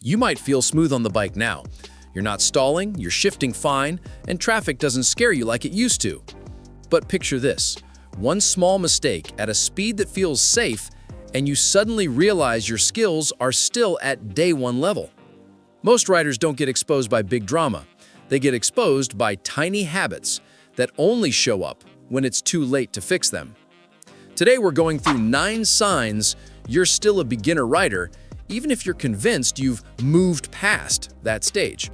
You might feel smooth on the bike now. You're not stalling, you're shifting fine, and traffic doesn't scare you like it used to. But picture this, one small mistake at a speed that feels safe, and you suddenly realize your skills are still at day one level. Most riders don't get exposed by big drama. They get exposed by tiny habits that only show up when it's too late to fix them. Today we're going through 9 signs you're still a beginner rider, even if you're convinced you've moved past that stage.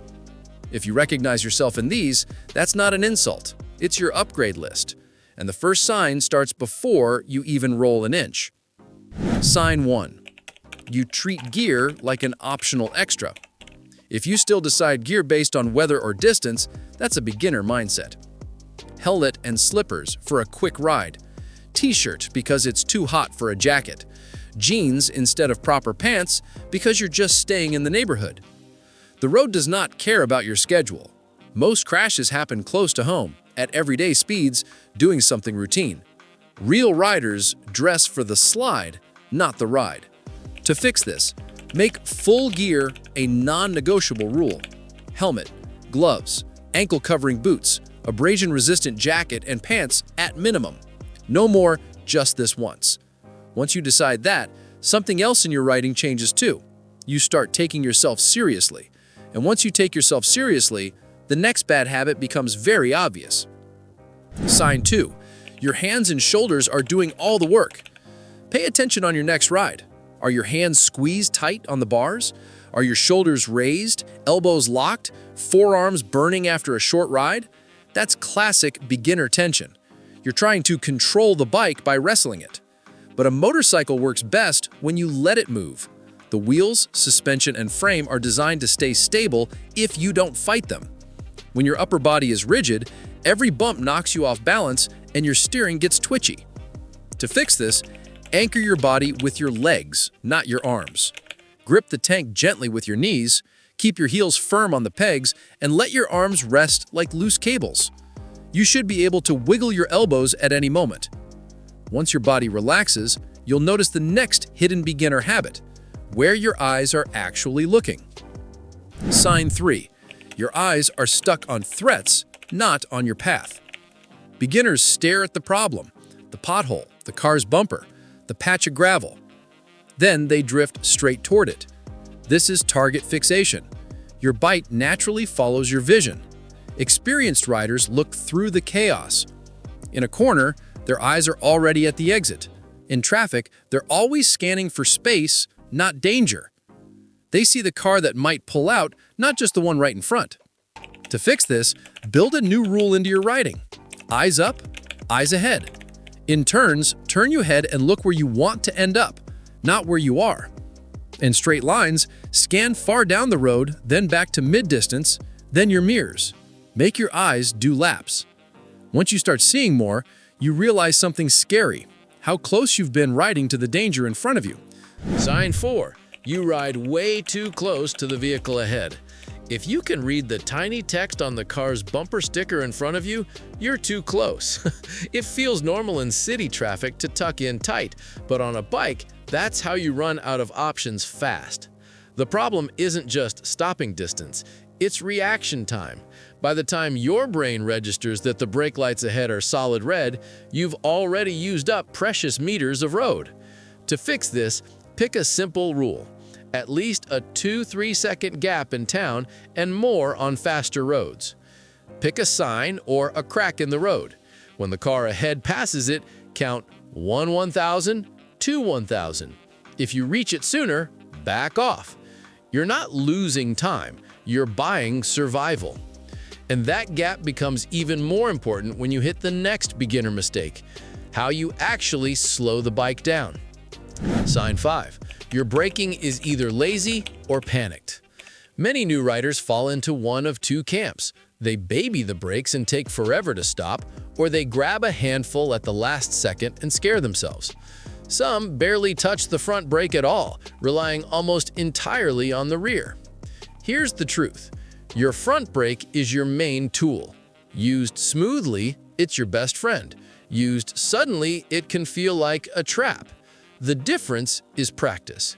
If you recognize yourself in these, that's not an insult. It's your upgrade list. And the first sign starts before you even roll an inch. Sign 1. You treat gear like an optional extra. If you still decide gear based on weather or distance, that's a beginner mindset. Helmet and slippers for a quick ride. T-shirt because it's too hot for a jacket. Jeans instead of proper pants because you're just staying in the neighborhood. The road does not care about your schedule. Most crashes happen close to home, at everyday speeds, doing something routine. Real riders dress for the slide, not the ride. To fix this, make full gear a non-negotiable rule. Helmet, gloves, ankle-covering boots, abrasion-resistant jacket, and pants at minimum. No more, just this once. Once you decide that, something else in your riding changes too. You start taking yourself seriously. And once you take yourself seriously, the next bad habit becomes very obvious. Sign 2. Your hands and shoulders are doing all the work. Pay attention on your next ride. Are your hands squeezed tight on the bars? Are your shoulders raised, elbows locked, forearms burning after a short ride? That's classic beginner tension. You're trying to control the bike by wrestling it. But a motorcycle works best when you let it move. The wheels, suspension, and frame are designed to stay stable if you don't fight them. When your upper body is rigid, every bump knocks you off balance and your steering gets twitchy. To fix this, anchor your body with your legs, not your arms. Grip the tank gently with your knees, keep your heels firm on the pegs, and let your arms rest like loose cables. You should be able to wiggle your elbows at any moment. Once your body relaxes, you'll notice the next hidden beginner habit, where your eyes are actually looking. Sign 3. Your eyes are stuck on threats, not on your path. Beginners stare at the problem, the pothole, the car's bumper, the patch of gravel. Then they drift straight toward it. This is target fixation. Your bite naturally follows your vision. Experienced riders look through the chaos. In a corner, their eyes are already at the exit. In traffic, they're always scanning for space, not danger. They see the car that might pull out, not just the one right in front. To fix this, build a new rule into your riding. Eyes up, eyes ahead. In turns, turn your head and look where you want to end up, not where you are. In straight lines, scan far down the road, then back to mid-distance, then your mirrors. Make your eyes do laps. Once you start seeing more, you realize something scary, how close you've been riding to the danger in front of you. Sign 4. You ride way too close to the vehicle ahead. If you can read the tiny text on the car's bumper sticker in front of you, you're too close. It feels normal in city traffic to tuck in tight, but on a bike, that's how you run out of options fast. The problem isn't just stopping distance, it's reaction time. By the time your brain registers that the brake lights ahead are solid red, you've already used up precious meters of road. To fix this, pick a simple rule. At least a 2-3 second gap in town and more on faster roads. Pick a sign or a crack in the road. When the car ahead passes it, count 1 1,000, 2 1,000. If you reach it sooner, back off. You're not losing time, you're buying survival. And that gap becomes even more important when you hit the next beginner mistake, how you actually slow the bike down. Sign 5. Your braking is either lazy or panicked. Many new riders fall into one of 2 camps. They baby the brakes and take forever to stop, or they grab a handful at the last second and scare themselves. Some barely touch the front brake at all, relying almost entirely on the rear. Here's the truth. Your front brake is your main tool. Used smoothly, it's your best friend. Used suddenly, it can feel like a trap. The difference is practice.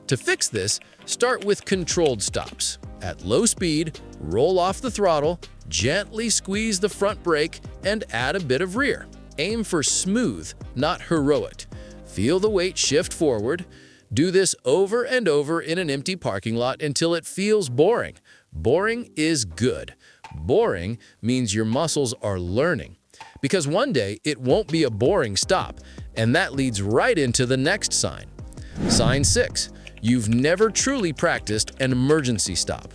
To fix this, start with controlled stops. At low speed, roll off the throttle, gently squeeze the front brake, and add a bit of rear. Aim for smooth, not heroic. Feel the weight shift forward. Do this over and over in an empty parking lot until it feels boring. Boring is good. Boring means your muscles are learning. Because one day, it won't be a boring stop, and that leads right into the next sign. Sign 6. You've never truly practiced an emergency stop.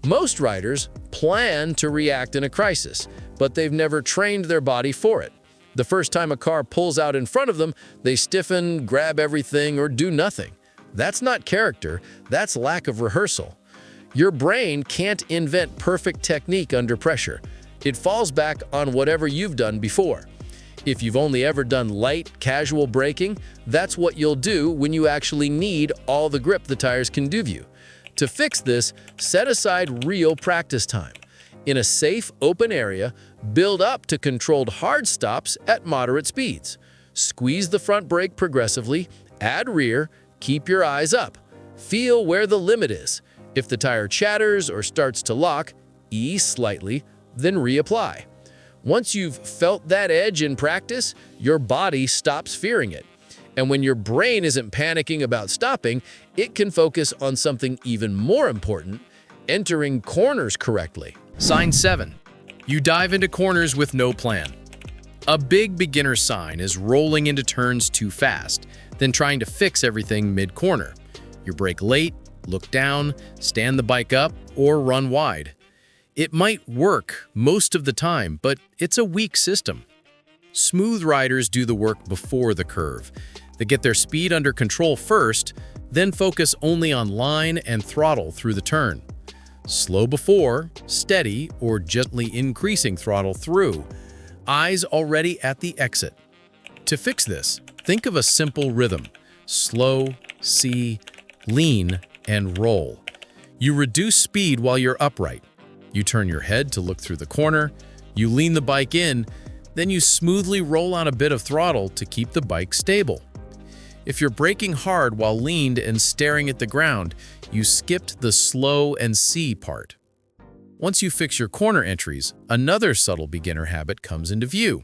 Most riders plan to react in a crisis, but they've never trained their body for it. The first time a car pulls out in front of them, they stiffen, grab everything, or do nothing. That's not character, that's lack of rehearsal. Your brain can't invent perfect technique under pressure. It falls back on whatever you've done before. If you've only ever done light, casual braking, that's what you'll do when you actually need all the grip the tires can give you. To fix this, set aside real practice time. In a safe, open area, build up to controlled hard stops at moderate speeds. Squeeze the front brake progressively, add rear, keep your eyes up. Feel where the limit is. If the tire chatters or starts to lock, ease slightly, then reapply. Once you've felt that edge in practice, your body stops fearing it. And when your brain isn't panicking about stopping, it can focus on something even more important, entering corners correctly. Sign 7. You dive into corners with no plan. A big beginner sign is rolling into turns too fast, then trying to fix everything mid-corner. You brake late, look down, stand the bike up, or run wide. It might work most of the time, but it's a weak system. Smooth riders do the work before the curve. They get their speed under control first, then focus only on line and throttle through the turn. Slow before, steady, or gently increasing throttle through. Eyes already at the exit. To fix this, think of a simple rhythm. Slow, see, lean, and roll. You reduce speed while you're upright. You turn your head to look through the corner, you lean the bike in, then you smoothly roll on a bit of throttle to keep the bike stable. If you're braking hard while leaned and staring at the ground, you skipped the slow and see part. Once you fix your corner entries, another subtle beginner habit comes into view: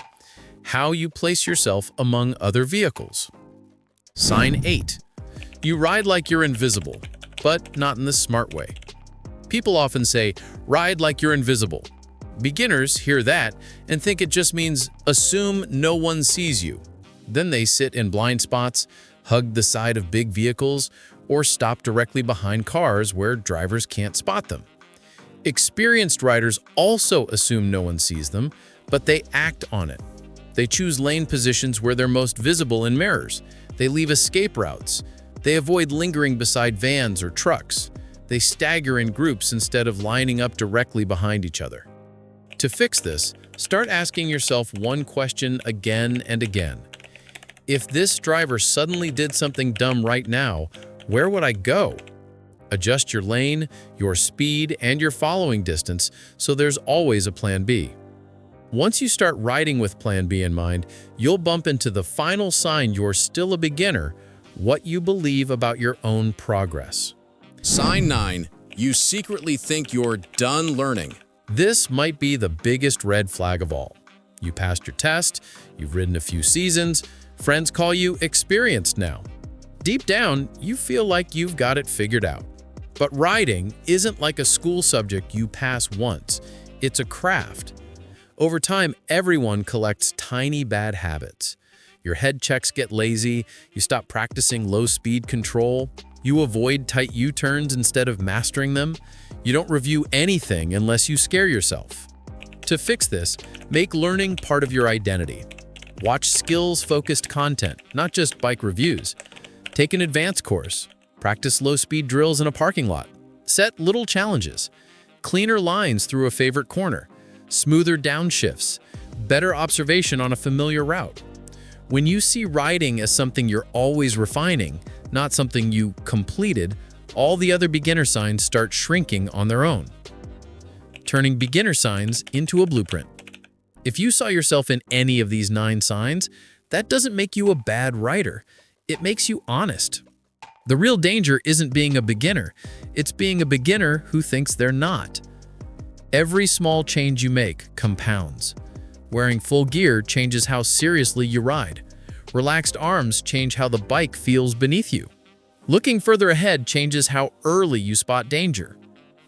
how you place yourself among other vehicles. Sign 8. You ride like you're invisible, but not in the smart way. People often say, ride like you're invisible. Beginners hear that and think it just means assume no one sees you. Then they sit in blind spots, hug the side of big vehicles, or stop directly behind cars where drivers can't spot them. Experienced riders also assume no one sees them, but they act on it. They choose lane positions where they're most visible in mirrors. They leave escape routes. They avoid lingering beside vans or trucks. They stagger in groups instead of lining up directly behind each other. To fix this, start asking yourself one question again and again. If this driver suddenly did something dumb right now, where would I go? Adjust your lane, your speed, and your following distance so there's always a plan B. Once you start riding with plan B in mind, you'll bump into the final sign you're still a beginner: what you believe about your own progress. Sign 9. You secretly think you're done learning. This might be the biggest red flag of all. You passed your test, you've ridden a few seasons, friends call you experienced now. Deep down, you feel like you've got it figured out. But riding isn't like a school subject you pass once. It's a craft. Over time, everyone collects tiny bad habits. Your head checks get lazy, you stop practicing low-speed control, you avoid tight U-turns instead of mastering them, you don't review anything unless you scare yourself. To fix this, make learning part of your identity. Watch skills-focused content, not just bike reviews. Take an advanced course. Practice low-speed drills in a parking lot. Set little challenges. Cleaner lines through a favorite corner. Smoother downshifts. Better observation on a familiar route. When you see riding as something you're always refining, not something you completed, all the other beginner signs start shrinking on their own, turning beginner signs into a blueprint. If you saw yourself in any of these 9 signs, that doesn't make you a bad rider. It makes you honest. The real danger isn't being a beginner, it's being a beginner who thinks they're not. Every small change you make compounds. Wearing full gear changes how seriously you ride. Relaxed arms change how the bike feels beneath you. Looking further ahead changes how early you spot danger.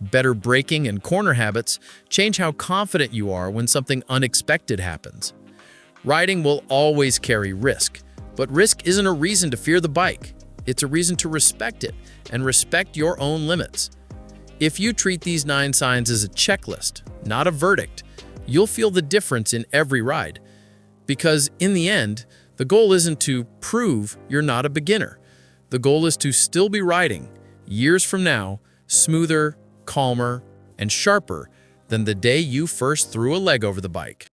Better braking and corner habits change how confident you are when something unexpected happens. Riding will always carry risk, but risk isn't a reason to fear the bike. It's a reason to respect it and respect your own limits. If you treat these 9 signs as a checklist, not a verdict, you'll feel the difference in every ride. Because in the end, the goal isn't to prove you're not a beginner. The goal is to still be riding, years from now, smoother, calmer, and sharper than the day you first threw a leg over the bike.